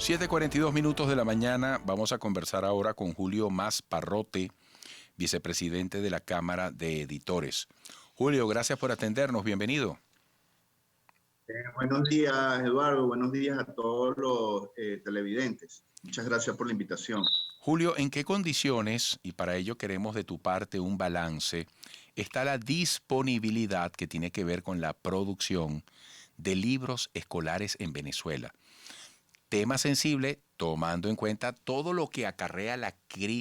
7:42 de la mañana. Vamos a conversar ahora con Julio Mas Parrote, vicepresidente de la Cámara de Editores. Julio, gracias por atendernos. Bienvenido. Buenos días, Eduardo. Buenos días a todos los televidentes. Muchas gracias por la invitación. Julio, ¿en qué condiciones, y para ello queremos de tu parte un balance, está la disponibilidad que tiene que ver con la producción de libros escolares en Venezuela? Tema sensible, tomando en cuenta todo lo que acarrea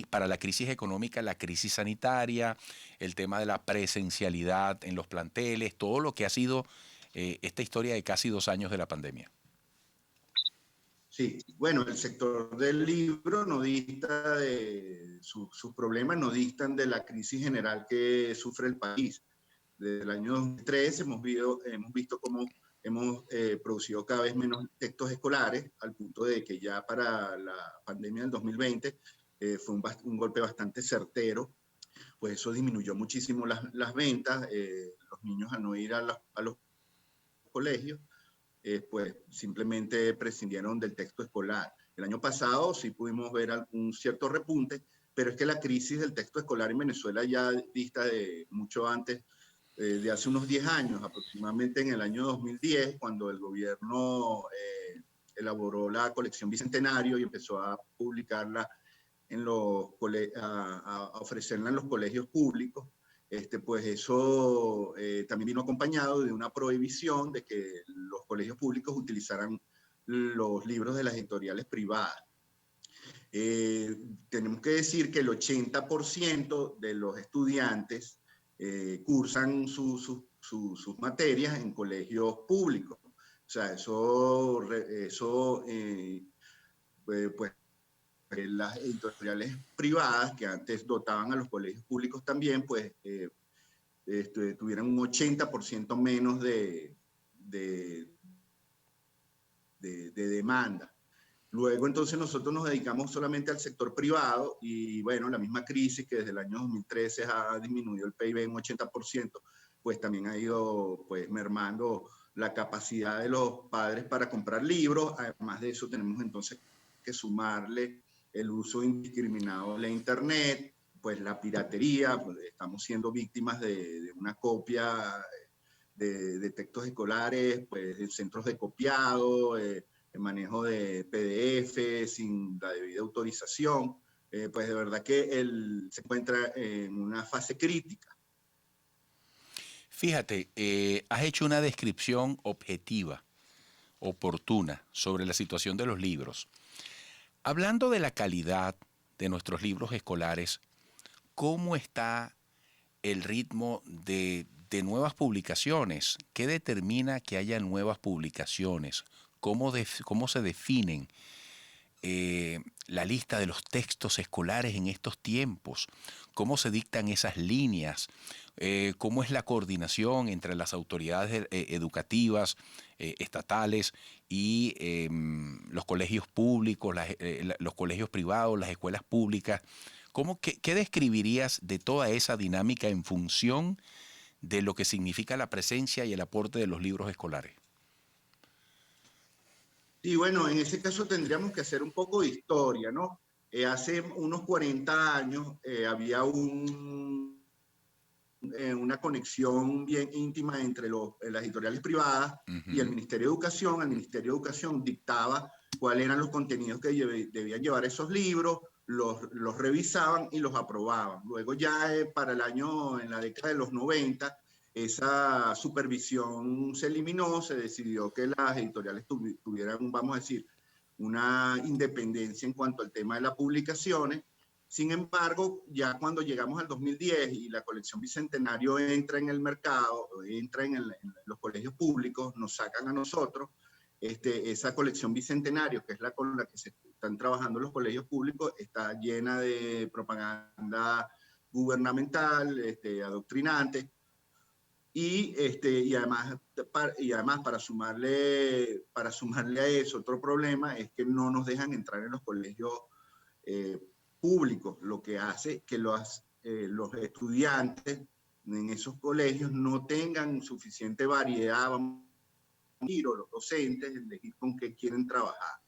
para la crisis económica, la crisis sanitaria, el tema de la presencialidad en los planteles, todo lo que ha sido esta historia de casi 2 años de la pandemia. Sí, bueno, el sector del libro no dista de sus problemas, no distan de la crisis general que sufre el país. Desde el año 2013 hemos visto cómo hemos producido cada vez menos textos escolares, al punto de que ya para la pandemia del 2020 fue un golpe bastante certero. Pues eso disminuyó muchísimo las ventas. Los niños, al no ir a los colegios, pues simplemente prescindieron del texto escolar. El año pasado sí pudimos ver algún cierto repunte, pero es que la crisis del texto escolar en Venezuela ya dista de mucho antes, de hace unos 10 años, aproximadamente en el año 2010, cuando el gobierno elaboró la colección Bicentenario y empezó a publicarla a ofrecerla en los colegios públicos. Pues eso también vino acompañado de una prohibición de que los colegios públicos utilizaran los libros de las editoriales privadas. Tenemos que decir que el 80% de los estudiantes cursan sus materias en colegios públicos. O sea, pues las editoriales privadas que antes dotaban a los colegios públicos también, pues tuvieran un 80% menos de demanda. Luego entonces nosotros nos dedicamos solamente al sector privado y bueno, la misma crisis que desde el año 2013 ha disminuido el PIB en un 80%, pues también ha ido pues mermando la capacidad de los padres para comprar libros. Además de eso tenemos entonces que sumarle el uso indiscriminado de la internet, pues la piratería, pues estamos siendo víctimas de una copia de textos escolares, pues en centros de copiado, el manejo de PDF sin la debida autorización. Pues de verdad que él se encuentra en una fase crítica. Fíjate, has hecho una descripción objetiva, oportuna, sobre la situación de los libros. Hablando de la calidad de nuestros libros escolares, ¿cómo está el ritmo de nuevas publicaciones? ¿Qué determina que haya nuevas publicaciones? ¿Cómo se definen la lista de los textos escolares en estos tiempos? ¿Cómo se dictan esas líneas? ¿Cómo es la coordinación entre las autoridades educativas estatales y los colegios públicos, los colegios privados, las escuelas públicas? ¿Qué describirías de toda esa dinámica en función de lo que significa la presencia y el aporte de los libros escolares? Y bueno, en ese caso tendríamos que hacer un poco de historia, ¿no? Hace unos 40 años había una conexión bien íntima entre las editoriales privadas y el Ministerio de Educación. El Ministerio de Educación dictaba cuáles eran los contenidos que debían llevar esos libros, los revisaban y los aprobaban. Luego ya en la década de los 90, esa supervisión se eliminó, se decidió que las editoriales tuvieran, vamos a decir, una independencia en cuanto al tema de las publicaciones. Sin embargo, ya cuando llegamos al 2010 y la colección Bicentenario entra en el mercado, entra en los colegios públicos, nos sacan a nosotros, esa colección Bicentenario, que es la con la que se están trabajando los colegios públicos, está llena de propaganda gubernamental, adoctrinante, y además para sumarle a eso, otro problema es que no nos dejan entrar en los colegios eh, públicos, lo que hace que los estudiantes en esos colegios no tengan suficiente variedad, vamos a decir, o los docentes, elegir con qué quieren trabajar.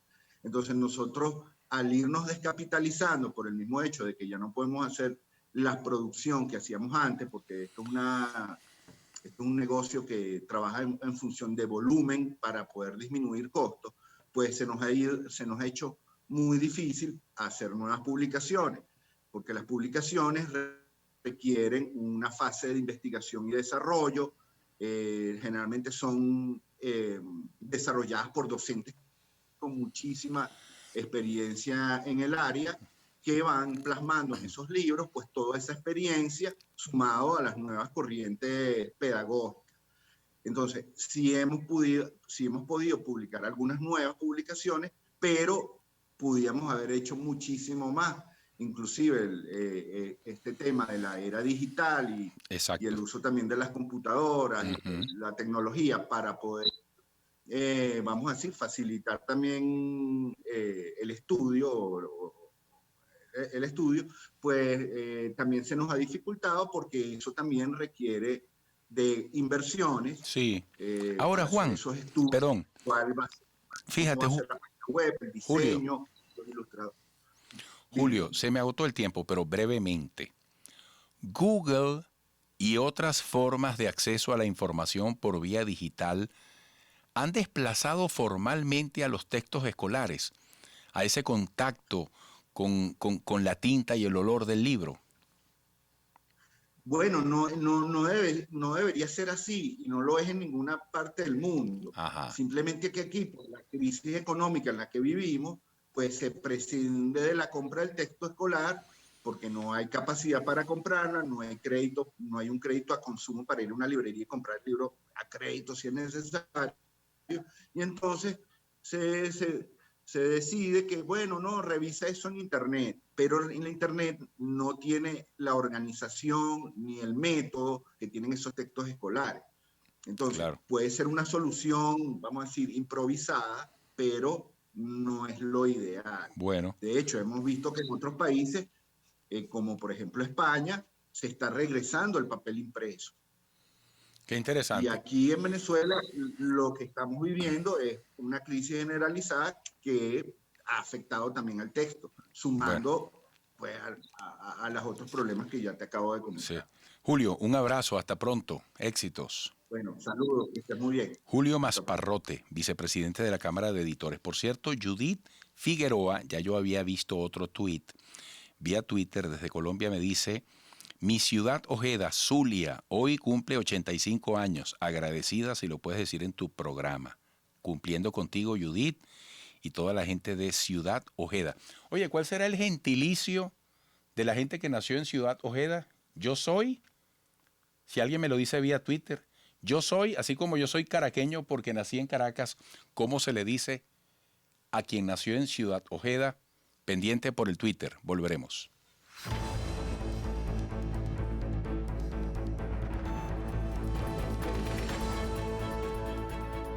Entonces nosotros, al irnos descapitalizando por el mismo hecho de que ya no podemos hacer la producción que hacíamos antes, porque esto es un negocio que trabaja en función de volumen para poder disminuir costos, pues se nos ha hecho muy difícil hacer nuevas publicaciones, porque las publicaciones requieren una fase de investigación y desarrollo, generalmente son desarrolladas por docentes con muchísima experiencia en el área, que van plasmando en esos libros pues toda esa experiencia sumado a las nuevas corrientes pedagógicas. Entonces, sí hemos podido publicar algunas nuevas publicaciones, pero pudiéramos haber hecho muchísimo más. Inclusive este tema de la era digital y el uso también de las computadoras, la tecnología para poder, vamos a decir, facilitar también el estudio, pues también se nos ha dificultado porque eso también requiere de inversiones. Sí. Ahora, Juan, esos estudios, perdón. Fíjate, cómo hacer la página web, el diseño, los ilustradores. Julio, se me agotó el tiempo, pero brevemente. Google y otras formas de acceso a la información por vía digital han desplazado formalmente a los textos escolares, a ese contacto con la tinta y el olor del libro. Bueno, no debería ser así, y no lo es en ninguna parte del mundo. Ajá. Simplemente que aquí, por la crisis económica en la que vivimos, pues se prescinde de la compra del texto escolar porque no hay capacidad para comprarla, no hay crédito, no hay un crédito a consumo para ir a una librería y comprar el libro a crédito si es necesario. Y entonces se decide que, bueno, no, revisa eso en Internet, pero en la Internet no tiene la organización ni el método que tienen esos textos escolares. Entonces, puede ser una solución, vamos a decir, improvisada, pero no es lo ideal. Bueno. De hecho, hemos visto que en otros países, como por ejemplo España, se está regresando el papel impreso. Qué interesante. Y aquí en Venezuela lo que estamos viviendo es una crisis generalizada que ha afectado también al texto, sumando pues, a los otros problemas que ya te acabo de comentar. Sí. Julio, un abrazo, hasta pronto, éxitos. Bueno, saludos, que estés muy bien. Julio Masparrote, vicepresidente de la Cámara de Editores. Por cierto, Judith Figueroa, ya yo había visto otro tuit, vía Twitter desde Colombia, me dice: mi ciudad Ojeda, Zulia, hoy cumple 85 años. Agradecida si lo puedes decir en tu programa. Cumpliendo contigo, Judith, y toda la gente de Ciudad Ojeda. Oye, ¿cuál será el gentilicio de la gente que nació en Ciudad Ojeda? Yo soy, si alguien me lo dice vía Twitter, yo soy, así como yo soy caraqueño porque nací en Caracas, ¿cómo se le dice a quien nació en Ciudad Ojeda? Pendiente por el Twitter. Volveremos.